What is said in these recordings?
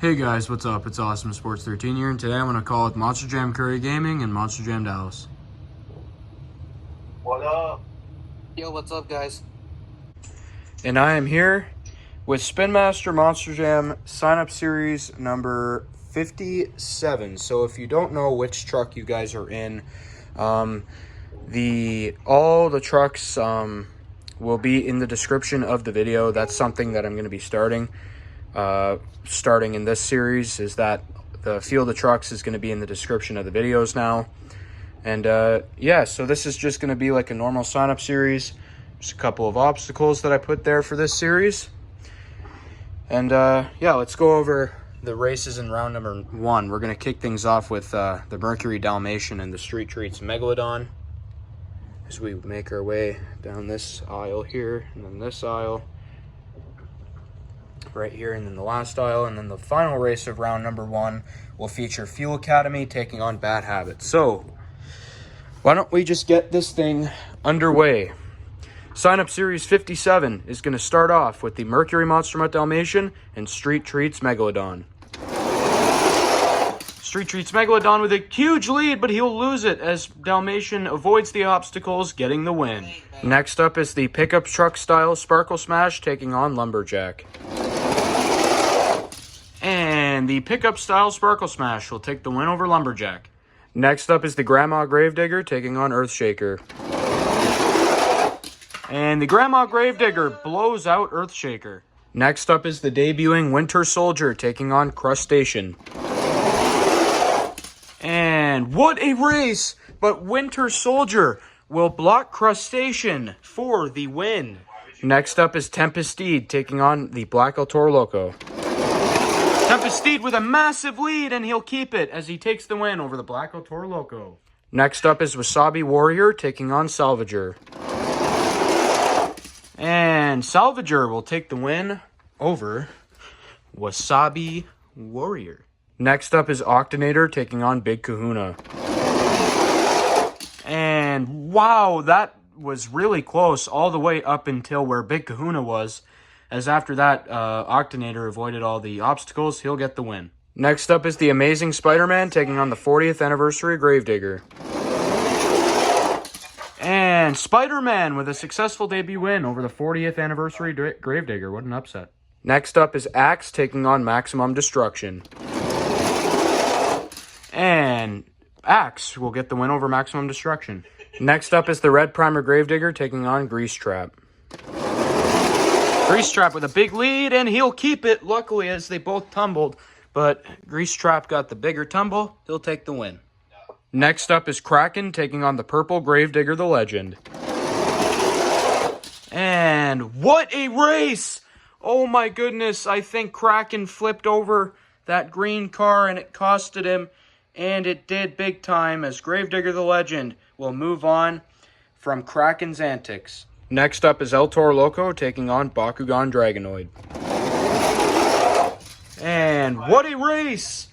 Hey guys, what's up? It's Awesome Sports 13 here, and today I'm going to call it Monster Jam Currie Gaming and Monster Jam Dallas. What up? Yo, what's up, guys? And I am here with Spin Master Monster Jam sign-up series number 57. So if you don't know which truck you guys are in, all the trucks will be in the description of the video. That's something that I'm going to be starting in this series, is that the field of trucks is going to be in the description of the videos now. And yeah, so this is just going to be like a normal sign-up series. Just a couple of obstacles that I put there for this series. And yeah, let's go over the races in round number 1. We're going to kick things off with the Mercury Dalmatian and the Street Treats Megalodon, as we make our way down this aisle here, and then this aisle right here, and then the last aisle, and then the final race of round number 1 will feature Fuel Academy taking on Bad Habits. So why don't we just get this thing underway? Sign up series 57 is going to start off with the Mercury Monster Mutt Dalmatian and Street Treats Megalodon. Street Treats Megalodon with a huge lead, but he'll lose it as Dalmatian avoids the obstacles, getting the win. Next up is the pickup truck style Sparkle Smash taking on Lumberjack. And the pickup style Sparkle Smash will take the win over Lumberjack. Next up is the Grandma Gravedigger taking on Earthshaker. And the Grandma Gravedigger blows out Earthshaker. Next up is the debuting Winter Soldier taking on Crushstation. And what a race! But Winter Soldier will block Crushstation for the win. Next up is Tempest Steed taking on the Black El Toro Loco. Tempest Steed with a massive lead, and he'll keep it as he takes the win over the Black El Toro Loco. Next up is Wasabi Warrior taking on Salvager. And Salvager will take the win over Wasabi Warrior. Next up is Octonator taking on Big Kahuna. And wow, that was really close all the way up until where Big Kahuna was. As after that, Octonator avoided all the obstacles, he'll get the win. Next up is the Amazing Spider-Man taking on the 40th Anniversary Gravedigger. And Spider-Man with a successful debut win over the 40th Anniversary Gravedigger. What an upset. Next up is Axe taking on Maximum Destruction. And Axe will get the win over Maximum Destruction. Next up is the Red Primer Gravedigger taking on Grease Trap. Grease Trap with a big lead, and he'll keep it, luckily, as they both tumbled. But Grease Trap got the bigger tumble. He'll take the win. Next up is Kraken taking on the Purple Gravedigger the Legend. And what a race! Oh my goodness, I think Kraken flipped over that green car and it costed him. And it did big time, as Gravedigger the Legend will move on from Kraken's antics. Next up is El Toro Loco taking on Bakugan Dragonoid. And what a race!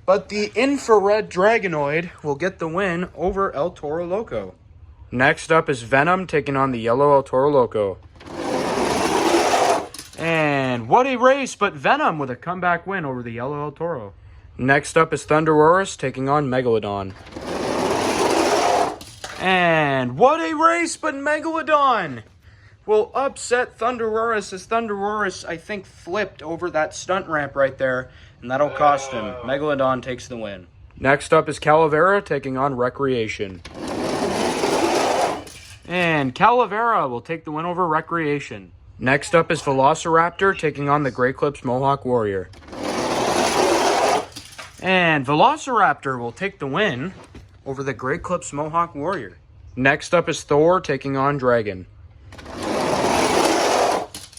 But the infrared Dragonoid will get the win over El Toro Loco. Next up is Venom taking on the yellow El Toro Loco. And what a race, but Venom with a comeback win over the yellow El Toro. Next up is ThundeROARus taking on Megalodon. And what a race, but Megalodon will upset ThundeROARus, as ThundeROARus, I think, flipped over that stunt ramp right there, and that'll cost him. Megalodon takes the win. Next up is Calavera taking on Recreation. And Calavera will take the win over Recreation. Next up is Velociraptor taking on the Grey Clips Mohawk Warrior. And Velociraptor will take the win over the Grey Clips Mohawk Warrior. Next up is Thor taking on Dragon.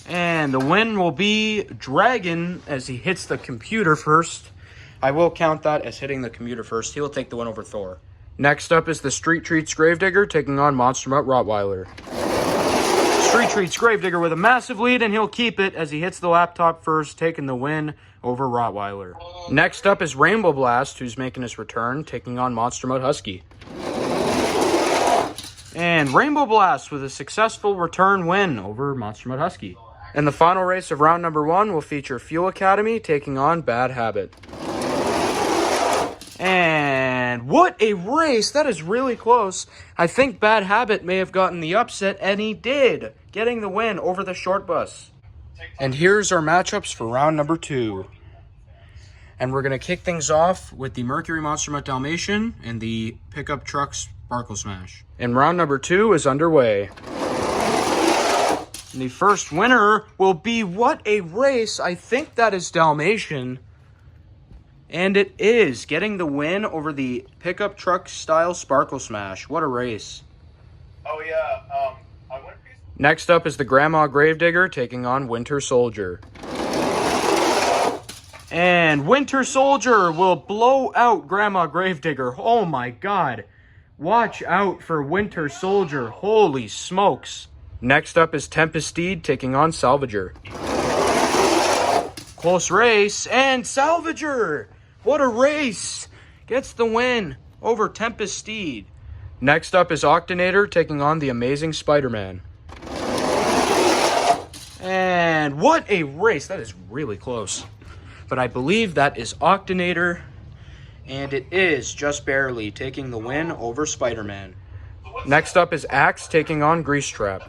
And the win will be Dragon as he hits the computer first. I will count that as hitting the computer first. He will take the win over Thor. Next up is the Street Treats Gravedigger taking on Monster Mutt Rottweiler. Street Treats Gravedigger with a massive lead, and he'll keep it as he hits the laptop first, taking the win over Rottweiler. Next up is Rainbow Blast, who's making his return, taking on Monster Mutt Husky. And Rainbow Blast with a successful return win over Monster Mutt Husky. And the final race of round number 1 will feature Fuel Academy taking on Bad Habit. And what a race! That is really close. I think Bad Habit may have gotten the upset, and he did, getting the win over the short bus. And here's our matchups for round number 2. And we're going to kick things off with the Mercury Monster Mutt Dalmatian and the Pickup Truck Sparkle Smash. And round number 2 is underway. And the first winner will be, what a race! I think that is Dalmatian. And it is, getting the win over the Pickup Truck Style Sparkle Smash. What a race. Oh yeah, Next up is the Grandma Gravedigger taking on Winter Soldier. And Winter Soldier will blow out Grandma Gravedigger. Oh my god. Watch out for Winter Soldier. Holy smokes. Next up is Tempest Steed taking on Salvager. Close race, and Salvager! What a race! Gets the win over Tempest Steed. Next up is Octonator taking on the Amazing Spider-Man. And what a race! That is really close. But I believe that is Octonator, and it is just barely taking the win over Spider-Man. Next up is Axe taking on Grease Trap.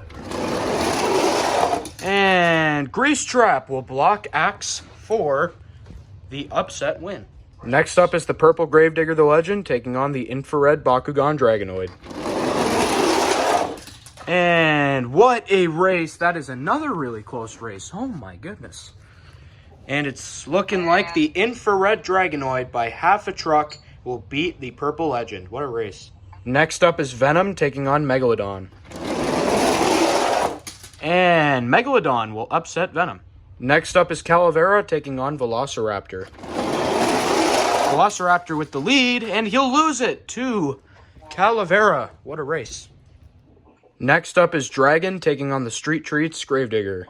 And Grease Trap will block Axe for the upset win. Next up is the Purple Gravedigger the Legend taking on the Infrared Bakugan Dragonoid. And what a race. That is another really close race. Oh my goodness. And it's looking like the Infrared Dragonoid by half a truck will beat the Purple Legend. What a race. Next up is Venom taking on Megalodon. And Megalodon will upset Venom. Next up is Calavera taking on Velociraptor. Velociraptor with the lead, and he'll lose it to Calavera. What a race. Next up is Dragon taking on the Street Treats Gravedigger.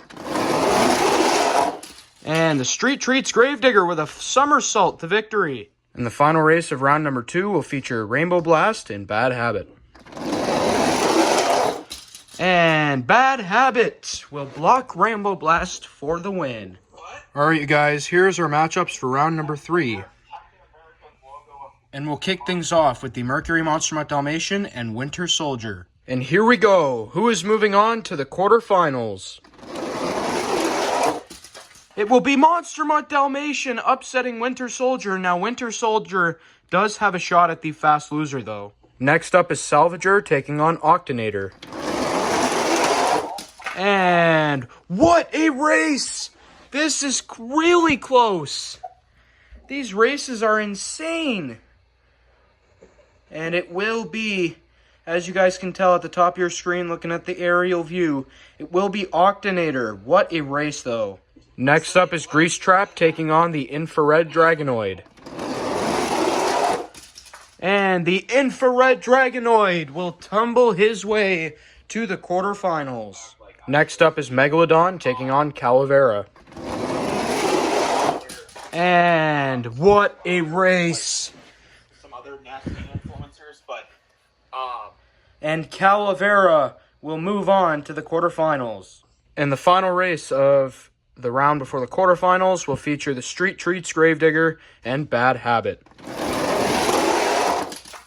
And the Street Treats Gravedigger with a somersault to victory. And the final race of round number 2 will feature Rainbow Blast and Bad Habit. And Bad Habit will block Rainbow Blast for the win. Alright, you guys, here's our matchups for round number 3. And we'll kick things off with the Mercury Monster Mutt Dalmatian and Winter Soldier. And here we go. Who is moving on to the quarterfinals? It will be Monster Mutt Dalmatian upsetting Winter Soldier. Now, Winter Soldier does have a shot at the fast loser, though. Next up is Salvager taking on Octonator. And what a race! This is really close. These races are insane. And it will be, as you guys can tell at the top of your screen looking at the aerial view, it will be Octonator. What a race, though. Next up is Grease Trap taking on the Infrared Dragonoid. And the Infrared Dragonoid will tumble his way to the quarterfinals. Next up is Megalodon taking on Calavera. And what a race. some other nasty influencers, but And Calavera will move on to the quarterfinals. And the final race of the round before the quarterfinals will feature the Street Treats Gravedigger and Bad Habit.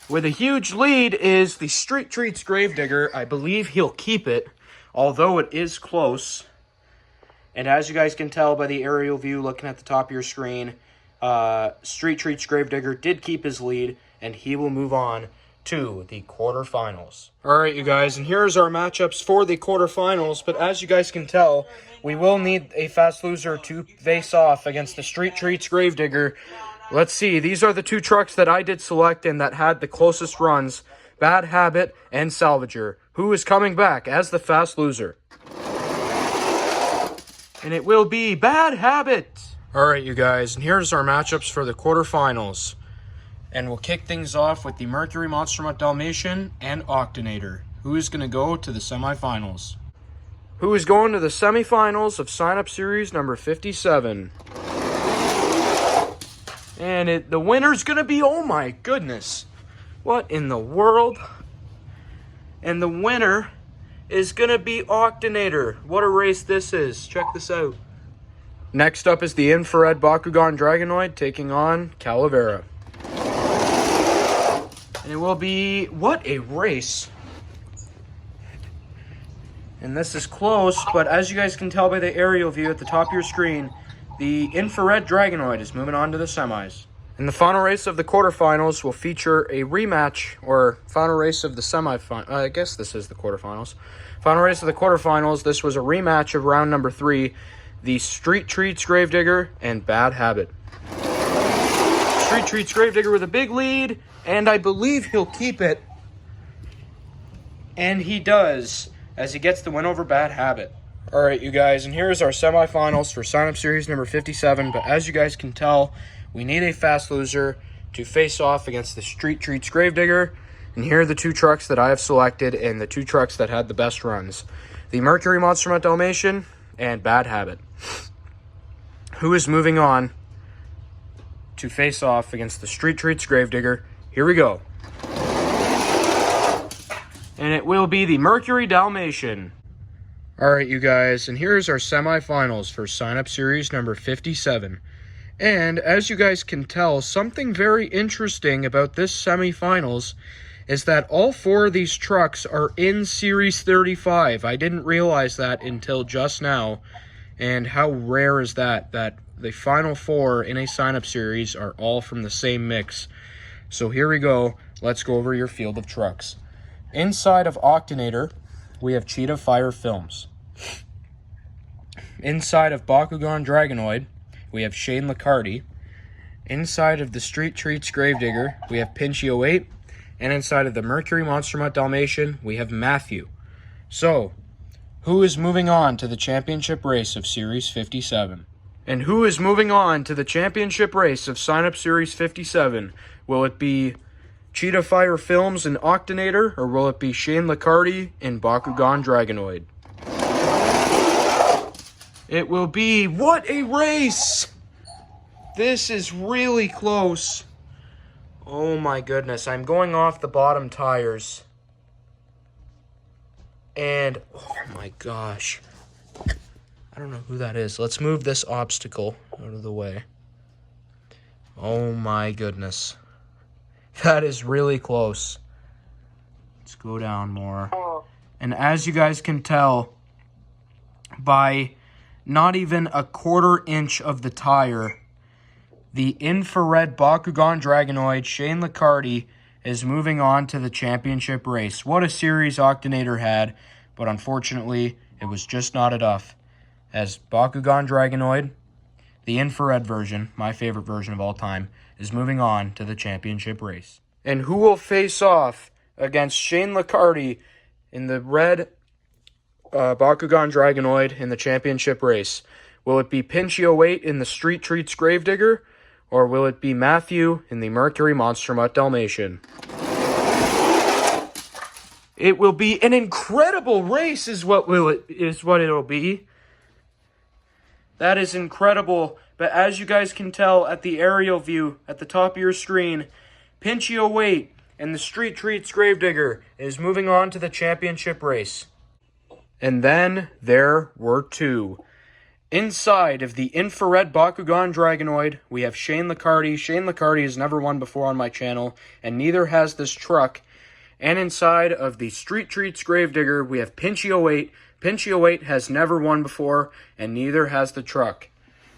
With a huge lead is the Street Treats Gravedigger. I believe he'll keep it, although it is close. And as you guys can tell by the aerial view looking at the top of your screen, Street Treats Gravedigger did keep his lead, and he will move on to the quarterfinals. Alright, you guys, and here's our matchups for the quarterfinals, but as you guys can tell, we will need a fast loser to face off against the Street Treats Gravedigger. Let's see, these are the two trucks that I did select and that had the closest runs, Bad Habit and Salvager, who is coming back as the fast loser. And it will be Bad Habit. Alright, you guys, and here's our matchups for the quarterfinals. And we'll kick things off with the Mercury Monster Mutt Dalmatian and Octonator, who is going to go to the semifinals. Who is going to the semifinals of sign-up series number 57. And the winner's going to be, oh my goodness, what in the world? And the winner is going to be Octonator. What a race this is. Check this out. Next up is the Infrared Bakugan Dragonoid taking on Calavera. And it will be... What a race. And this is close, but as you guys can tell by the aerial view at the top of your screen, the Infrared Dragonoid is moving on to the semis. And the final race of the quarterfinals will feature a rematch, or final race of the semifinals. I guess this is the quarterfinals. Final race of the quarterfinals. This was a rematch of round number 3. The Street Treats Gravedigger and Bad Habit. Street Treats Gravedigger with a big lead, and I believe he'll keep it. And he does, as he gets the win over Bad Habit. Alright, you guys, and here's our semifinals for sign-up series number 57. But as you guys can tell, we need a fast loser to face off against the Street Treats Gravedigger. And here are the 2 trucks that I have selected, and the 2 trucks that had the best runs. The Mercury Monster Mutt Dalmatian and Bad Habit. Who is moving on to face off against the Street Treats Gravedigger? Here we go. And it will be the Mercury Dalmatian. Alright, you guys, and here's our semifinals for sign-up series number 57. And as you guys can tell, something very interesting about this semifinals is that all 4 of these trucks are in Series 35. I didn't realize that until just now. And how rare is that the final 4 in a sign-up series are all from the same mix. So here we go. Let's go over your field of trucks. Inside of Octonator, we have Cheetah Fire Films. Inside of Bakugan Dragonoid, we have Shane Liccardi. Inside of the Street Treats Gravedigger, we have Pinchio 8. And inside of the Mercury Monster Mutt Dalmatian, we have Matthew. So, who is moving on to the championship race of Series 57? And who is moving on to the championship race of Sign Up Series 57? Will it be Cheetah Fire Films and Octonator, or will it be Shane Liccardi and Bakugan Dragonoid? It will be... What a race! This is really close. Oh my goodness, I'm going off the bottom tires. And, oh my gosh. I don't know who that is. Let's move this obstacle out of the way. Oh my goodness. That is really close. Let's go down more. And as you guys can tell, by not even a quarter inch of the tire, the Infrared Bakugan Dragonoid, Shane Liccardi, is moving on to the championship race. What a series Octonator had, but unfortunately, it was just not enough. As Bakugan Dragonoid, the Infrared version, my favorite version of all time, is moving on to the championship race. And who will face off against Shane Liccardi in the red Bakugan Dragonoid in the championship race? Will it be Pinchio 8 in the Street Treats Gravedigger, or will it be Matthew in the Mercury Monster Mutt Dalmatian? It will be an incredible race is what it'll be. That is incredible. But as you guys can tell at the aerial view at the top of your screen, Pinchio 8 and the Street Treats Gravedigger is moving on to the championship race. And then there were 2. Inside of the Infrared Bakugan Dragonoid, we have Shane Liccardi. Shane Liccardi has never won before on my channel, and neither has this truck. And inside of the Street Treats Gravedigger, we have Pinchio 8. Pinchio 8 has never won before, and neither has the truck.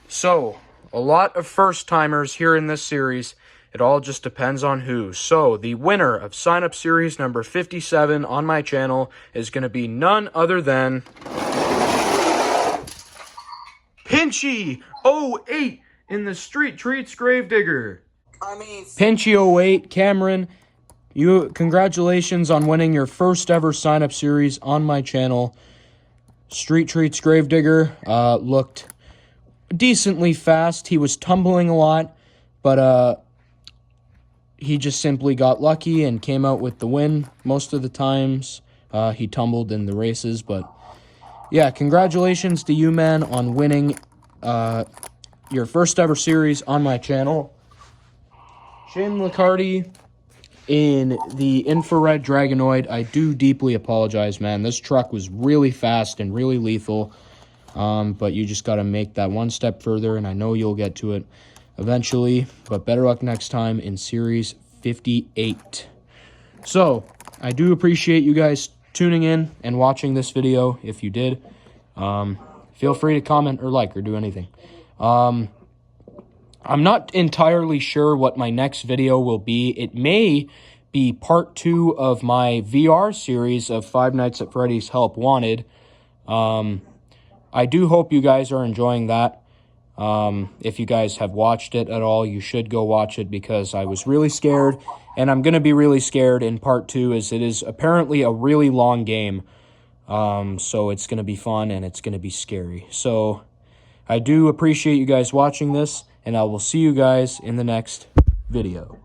So, a lot of first-timers here in this series. It all just depends on who. So, the winner of sign-up series number 57 on my channel is going to be none other than... Pinchio 08 in the Street Treats Gravedigger. Pinchio 08, Cameron, congratulations on winning your first ever sign-up series on my channel. Street Treats Gravedigger looked decently fast. He was tumbling a lot, but he just simply got lucky and came out with the win most of the times. He tumbled in the races, but yeah, congratulations to you, man, on winning your first ever series on my channel. Shane Liccardi in the infrared Dragonoid. I do deeply apologize, man. This truck was really fast and really lethal. But you just got to make that one step further, and I know you'll get to it eventually. But better luck next time in Series 58. So, I do appreciate you guys tuning in and watching this video. If you did, feel free to comment or like or do anything. I'm not entirely sure what my next video will be. It may be part 2 of my VR series of Five Nights at Freddy's Help Wanted. I do hope you guys are enjoying that. If you guys have watched it at all, you should go watch it because I was really scared, and I'm going to be really scared in part 2 as it is apparently a really long game. So it's going to be fun and it's going to be scary. So I do appreciate you guys watching this, and I will see you guys in the next video.